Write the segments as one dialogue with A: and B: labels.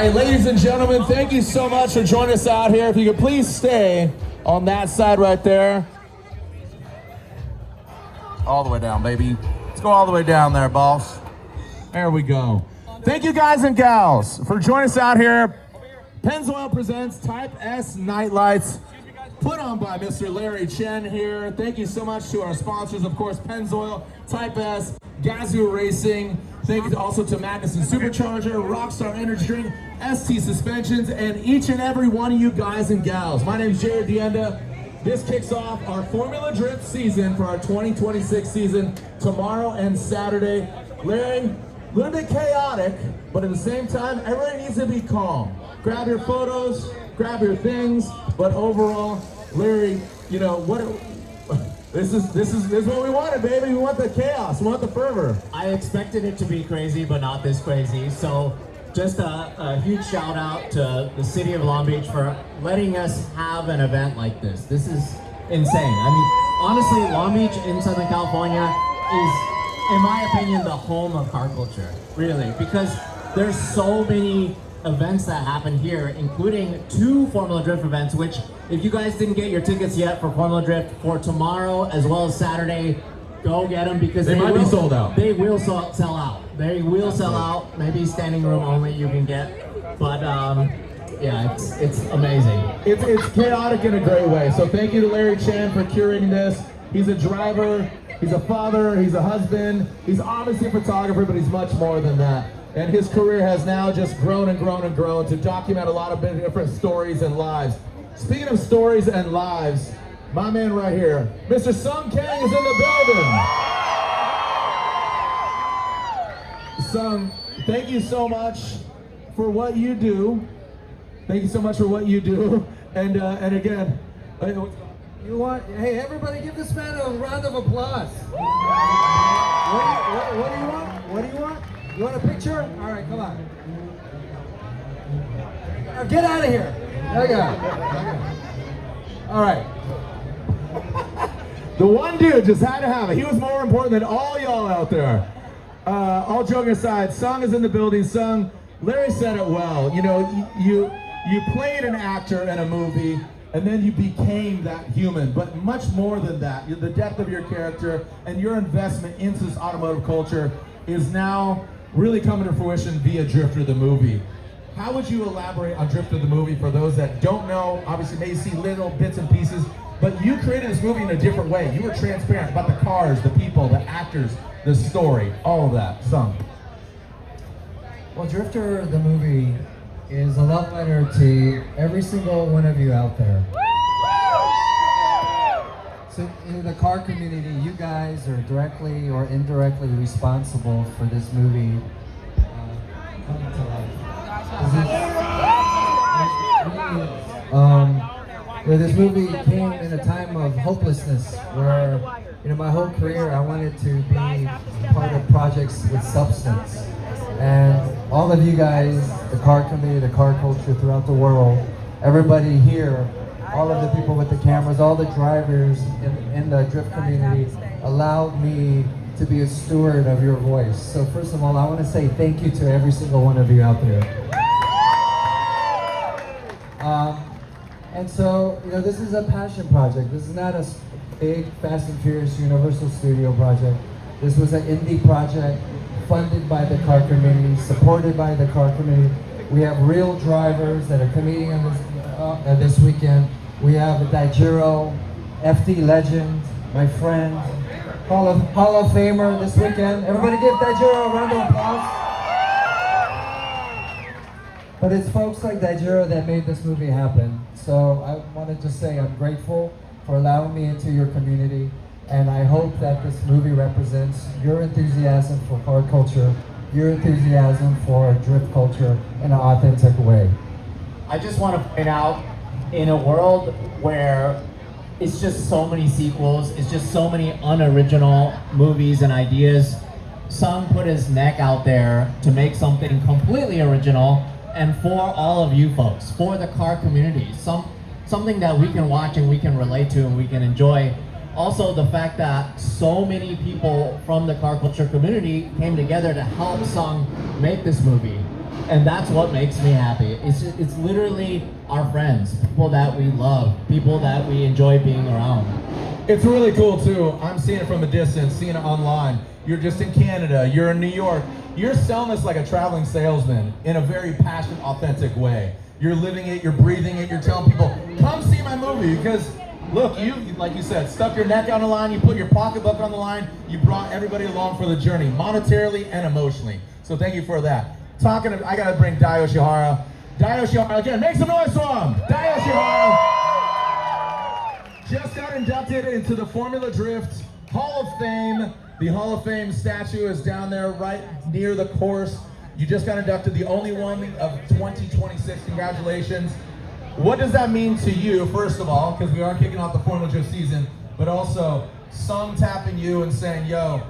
A: right, ladies and gentlemen, thank you so much for joining us out here. If you could please stay on that side right there. All the way down, baby. Let's go all the way down there, boss. There we go. Thank you guys and gals for joining us out here. Pennzoil presents Type S Night Lights, put on by Mr. Larry Chen here. Thank you so much to our sponsors, of course, Pennzoil, Type S, Gazoo Racing. Thank you also to Magnuson Supercharger, Rockstar Energy Drink, ST Suspensions, and each and every one of you guys and gals. My name is Jared Dienda. This kicks off our Formula Drift season for our 2026 season tomorrow and Saturday. Larry, a little bit chaotic, but at the same time, everybody needs to be calm. Grab your photos, grab your things, but overall, Larry, you know what? This is what we wanted, baby. We want the chaos. We want the fervor.
B: I expected it to be crazy, but not this crazy. So just a huge shout out to the city of Long Beach for letting us have an event like this. This is insane. I mean, honestly, Long Beach in Southern California is, in my opinion, the home of car culture, really, because there's so many events that happen here, including 2 Formula Drift events, which if you guys didn't get your tickets yet for Formula Drift for tomorrow as well as Saturday, go get them because
A: they might be sold out.
B: They will sell out. They will sell out. Maybe standing room only you can get, but yeah, it's amazing.
A: It's chaotic in a great way. So thank you to Larry Chan for curating this. He's a driver, he's a father, he's a husband, he's obviously a photographer, but he's much more than that. And his career has now just grown and grown and grown to document a lot of different stories and lives. Speaking of stories and lives, my man right here, Mr. Sung Kang is in the building. Sung, thank you so much for what you do. Thank you so much for what you do. And again,
C: hey, everybody give this man a round of applause. What do you want? What do you want? You want a picture? All right, come on. Now get out of here. Okay. All right.
A: The one dude just had to have it. He was more important than all y'all out there. All joking aside, Sung is in the building. Sung, Larry said it well. You know, you played an actor in a movie, and then you became that human. But much more than that, the depth of your character and your investment into this automotive culture is now really coming to fruition via Drifter the movie. How would you elaborate on Drifter the movie for those that don't know? Obviously, may see little bits and pieces, but you created this movie in a different way. You were transparent about the cars, the people, the actors, the story, all of that. Sung.
C: Well, Drifter the movie is a love letter to every single one of you out there. So in the car community, you guys are directly or indirectly responsible for this movie coming to life. This movie came in a time of hopelessness where, you know, my whole career I wanted to be part of projects with substance. And all of you guys, the car community, the car culture throughout the world, everybody here, all of the people with the cameras, all the drivers in the drift community allowed me to be a steward of your voice. So first of all, I want to say thank you to every single one of you out there. And so, you know, this is a passion project. This is not a big Fast and Furious Universal Studio project. This was an indie project funded by the car community, supported by the car community. We have real drivers that are competing on this weekend. We have Daijiro, FD legend, my friend, Hall of Famer this weekend. Everybody give Daijiro a round of applause. But it's folks like Daijiro that made this movie happen. So I want to just say I'm grateful for allowing me into your community, and I hope that this movie represents your enthusiasm for car culture, your enthusiasm for drift culture in an authentic way.
B: I just want to point out, in a world where it's just so many sequels, it's just so many unoriginal movies and ideas, Sung put his neck out there to make something completely original and for all of you folks, for the car community, something that we can watch and we can relate to and we can enjoy. Also, the fact that so many people from the car culture community came together to help Sung make this movie. and that's what makes me happy. It's literally our friends, people that we love, people that we enjoy being around.
A: It's really cool too. I'm seeing it from a distance, seeing it online. You're just in Canada, you're in New York. You're selling this like a traveling salesman in a very passionate, authentic way. You're living it, you're breathing it, you're telling people, come see my movie, because look, you, like you said, stuck your neck on the line, you put your pocketbook on the line, you brought everybody along for the journey, monetarily and emotionally. So thank you for that. I gotta bring Dai Yoshihara. Dai Yoshihara, again, make some noise for him! Dai Yoshihara just got inducted into the Formula Drift Hall of Fame. The Hall of Fame statue is down there right near the course. You just got inducted, the only one of 2026. Congratulations. What does that mean to you, first of all, because we are kicking off the Formula Drift season, but also Sung tapping you and saying, yo,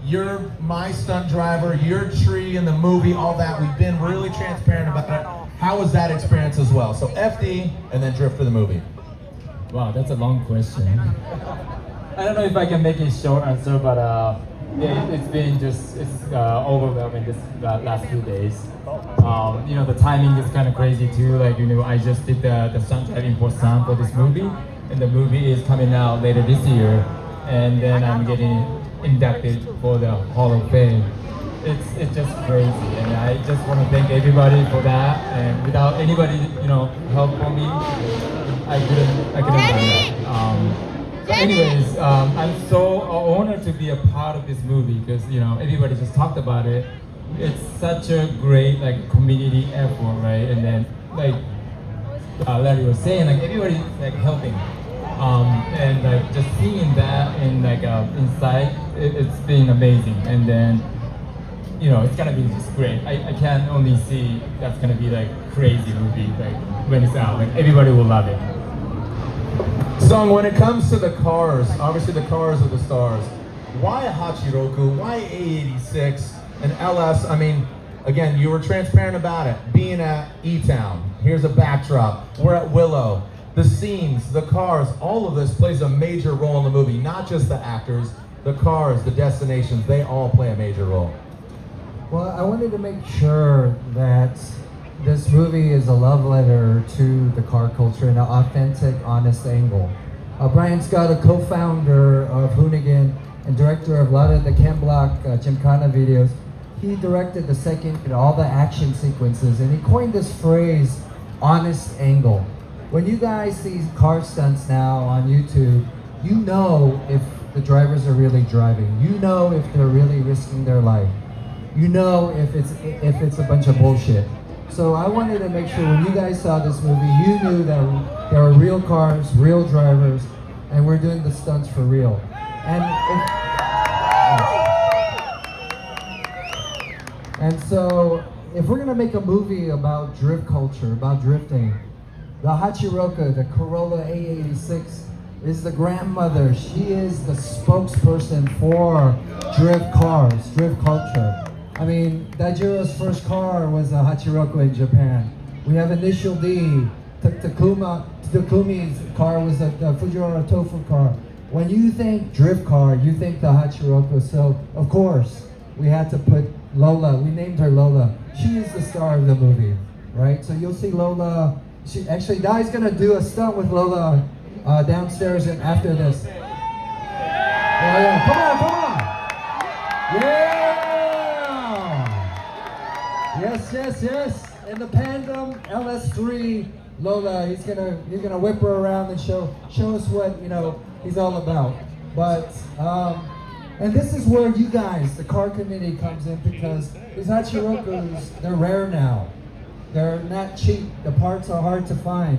A: you're my stunt driver, you're Tree in the movie, all that. We've been really transparent about that. How was that experience as well? So FD and then Drift for the movie.
D: Wow, that's a long question. I don't know if I can make a short answer, but it's been just overwhelming this last few days. The timing is kind of crazy too. Like, I just did the stunt driving for Sam for this movie, and the movie is coming out later this year, and then I'm getting inducted for the Hall of Fame. It's just crazy, and I just want to thank everybody for that. And without anybody, help for me, I couldn't do that. But anyways, I'm so honored to be a part of this movie because everybody just talked about it. It's such a great community effort, right? And then Larry was saying, everybody helping, and just seeing that in inside, it's been amazing. And then it's gonna be just great. I can only see that's gonna be crazy movie when it's out. Everybody will love it.
A: Sung, when it comes to the cars, obviously the cars are the stars. Why Hachiroku? Why A86 and LS? I mean, again, you were transparent about it. Being at E-Town, here's a backdrop. We're at Willow. The scenes, the cars, all of this plays a major role in the movie. Not just the actors, the cars, the destinations, they all play a major role.
C: Well, I wanted to make sure that this movie is a love letter to the car culture in an authentic, honest angle. Brian Scott, a co-founder of Hoonigan and director of a lot of the Ken Block Gymkhana videos, he directed the second and all the action sequences, and he coined this phrase, honest angle. When you guys see car stunts now on YouTube, you know if the drivers are really driving. You know if they're really risking their life. You know if it's a bunch of bullshit. So I wanted to make sure when you guys saw this movie, you knew that there were real cars, real drivers, and we're doing the stunts for real. And so if we're gonna make a movie about drift culture, about drifting, the Hachiroka, the Corolla A86, is the grandmother. She is the spokesperson for drift cars, drift culture. I mean, Dajiro's first car was a Hachiroka in Japan. We have Initial D. Takumi's car was a Fujiwara Tofu car. When you think drift car, you think the Hachiroka. So, of course, we had to put Lola. We named her Lola. She is the star of the movie, right? So you'll see Lola. She actually, Dai's gonna do a stunt with Lola downstairs and after this. Yeah, come on! Yeah! Yes. In the Pandem LS3 Lola, he's gonna whip her around and show us what he's all about. But and this is where you guys, the car community, comes in because these Hachirokus, they're rare now. They're not cheap. The parts are hard to find.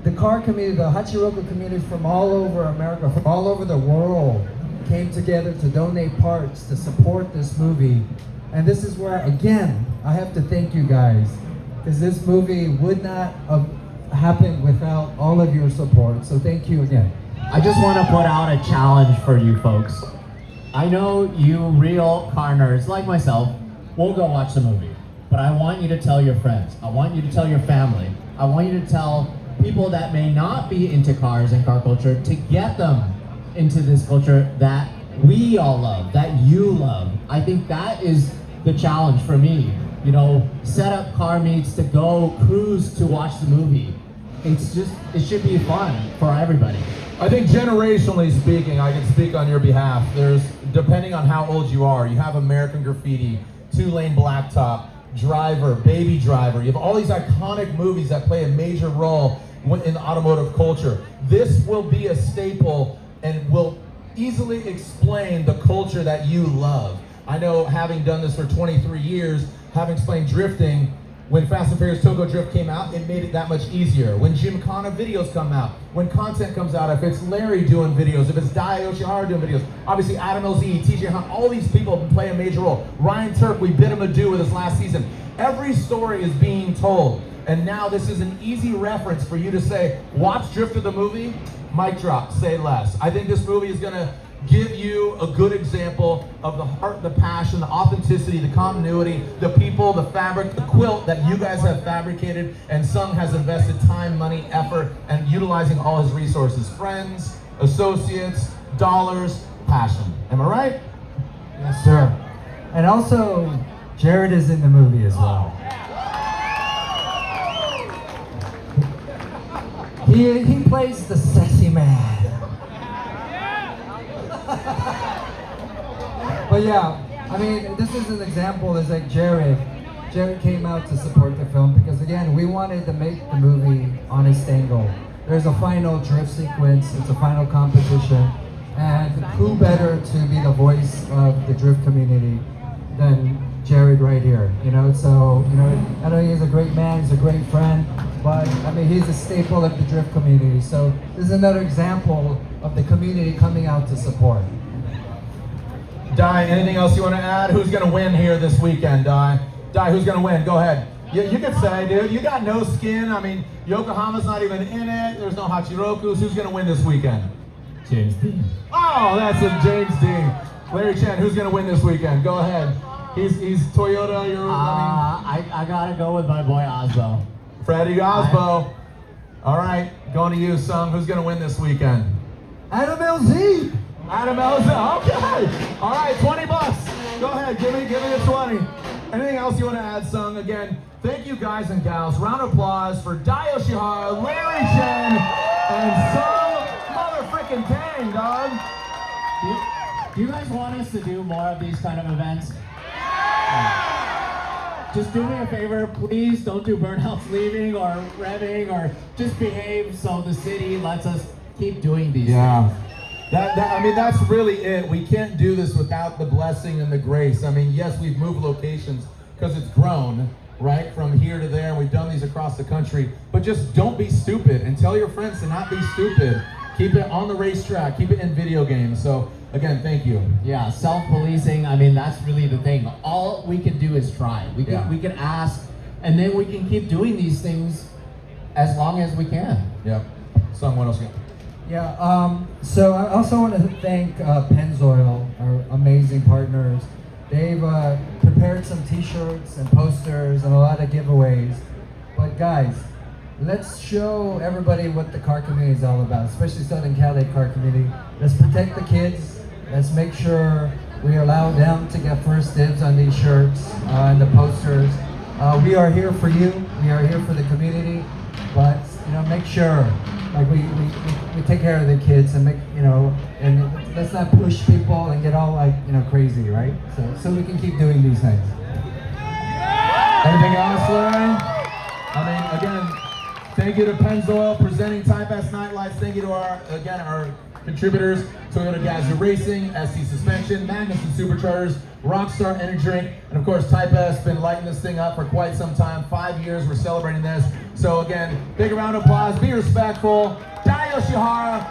C: The car community, the Hachiroku community from all over America, from all over the world, came together to donate parts to support this movie. And this is where, again, I have to thank you guys, because this movie would not have happened without all of your support. So thank you again.
B: I just want to put out a challenge for you folks. I know you real car nerds like myself will go watch the movie, but I want you to tell your friends. I want you to tell your family. I want you to tell people that may not be into cars and car culture to get them into this culture that we all love, that you love. I think that is the challenge for me. set up car meets to go cruise to watch the movie. It should be fun for everybody.
A: I think generationally speaking, I can speak on your behalf. There's, depending on how old you are, you have American Graffiti, Two Lane Blacktop, Driver, Baby Driver. You have all these iconic movies that play a major role in automotive culture. This will be a staple and will easily explain the culture that you love. I know, having done this for 23 years, having explained drifting, when Fast and Furious Tokyo Drift came out, it made it that much easier. When Gymkhana videos come out, when content comes out, if it's Larry doing videos, if it's Dai Yoshihara doing videos, obviously Adam LZ, TJ Hunt, all these people play a major role. Ryan Turk, we bid him adieu with his last season. Every story is being told, and now this is an easy reference for you to say, watch Drifter the movie, mic drop, say less. I think this movie is gonna give you a good example of the heart, the passion, the authenticity, the continuity, the people, the fabric, the quilt that you guys have fabricated, and Sung has invested time, money, effort, and utilizing all his resources. Friends, associates, dollars, passion. Am I right?
C: Yes, sir. And also, Jared is in the movie as well. He plays the sexy man. But yeah, I mean, this is an example. It's like Jared came out to support the film because, again, we wanted to make the movie honest angle. There's a final drift sequence, it's a final competition, and who better to be the voice of the drift community than Jared right here, So, I know he's a great man, he's a great friend, but I mean, he's a staple of the drift community. So this is another example of the community coming out to support.
A: Dai, anything else you want to add? Who's going to win here this weekend, Dai? Dai, who's going to win? Go ahead. You can say, dude, you got no skin. I mean, Yokohama's not even in it. There's no Hachirokus. Who's going to win this weekend?
D: James Dean.
A: Oh, that's a James Dean. Larry Chen, who's going to win this weekend? Go ahead. He's Toyota.
B: I gotta go with my boy Osbo.
A: Freddie Osbo. All right, going to you, Sung. Who's going to win this weekend?
C: Adam LZ!
A: Adam Elza, okay. All right, $20. Go ahead, give me the 20. Anything else you want to add, Sung? Again, thank you guys and gals. Round of applause for Dai Yoshihara, Larry Chen, and Sung motherfucking Kang, dog.
B: Do you guys want us to do more of these kind of events? Just do me a favor, please don't do Burnouts Leaving or Revving, or just behave so the city lets us keep doing these things.
A: I mean, that's really it. We can't do this without the blessing and the grace. I mean, yes, we've moved locations because it's grown, right, from here to there, and we've done these across the country. But just don't be stupid, and tell your friends to not be stupid. Keep it on the racetrack. Keep it in video games. So, again, thank you.
B: Yeah, self-policing, I mean, that's really the thing. All we can do is try. We can ask, and then we can keep doing these things as long as we can.
A: Yep. Sung, what else you got?
C: Yeah, so I also want to thank Pennzoil, our amazing partners. They've prepared some t-shirts and posters and a lot of giveaways. But guys, let's show everybody what the car community is all about, especially Southern Cali car community. Let's protect the kids. Let's make sure we allow them to get first dibs on these shirts and the posters. We are here for you. We are here for the community. But make sure like we take care of the kids and and let's not push people and get all crazy, right? So we can keep doing these things.
A: Anything else, Larry? I mean, again, thank you to Pennzoil presenting Type S Nightlights. Thank you to our contributors, Toyota Gazoo Racing, SC Suspension, Magnuson Superchargers, Rockstar Energy Drink, and of course Type S been lighting this thing up for quite some time. 5 years we're celebrating this. So again, big round of applause, be respectful. Dai Yoshihara,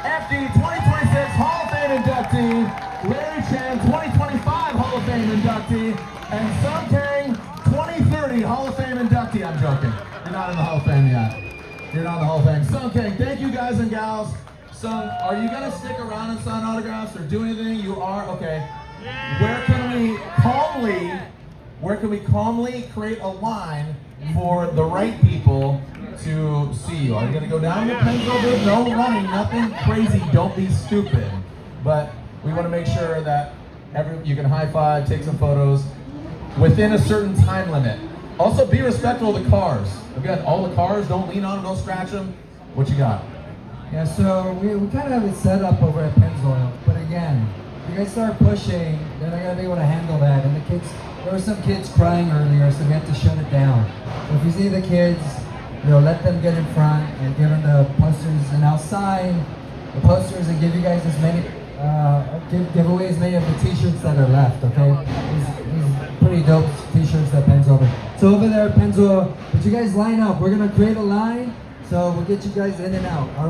A: FD 2026 Hall of Fame inductee, Larry Chen 2025 Hall of Fame inductee, and Sung Kang 2030 Hall of Fame inductee. I'm joking. You're not in the Hall of Fame yet. You're not in the Hall of Fame. Sung Kang, thank you guys and gals. Sung, are you gonna stick around and sign autographs or do anything? You are? Okay. Where can we calmly create a line for the right people to see you? Are you gonna go down the Pennzoil booth? No running, nothing crazy, don't be stupid. But we wanna make sure that you can high five, take some photos. within a certain time limit. Also, be respectful of the cars. Again, all the cars, don't lean on them, don't scratch them. What you got?
C: Yeah, so we kind of have it set up over at Pennzoil, but again, if you guys start pushing, they're not gonna be able to handle that. And there were some kids crying earlier, so we had to shut it down. So if you see the kids, let them get in front and give them the posters, and I'll sign the posters and give you guys as many, give away as many of the t-shirts that are left, okay? These pretty dope t-shirts that Pennzoil did. So over there at Pennzoil, but you guys line up. We're gonna create a line, so we'll get you guys in and out, all right?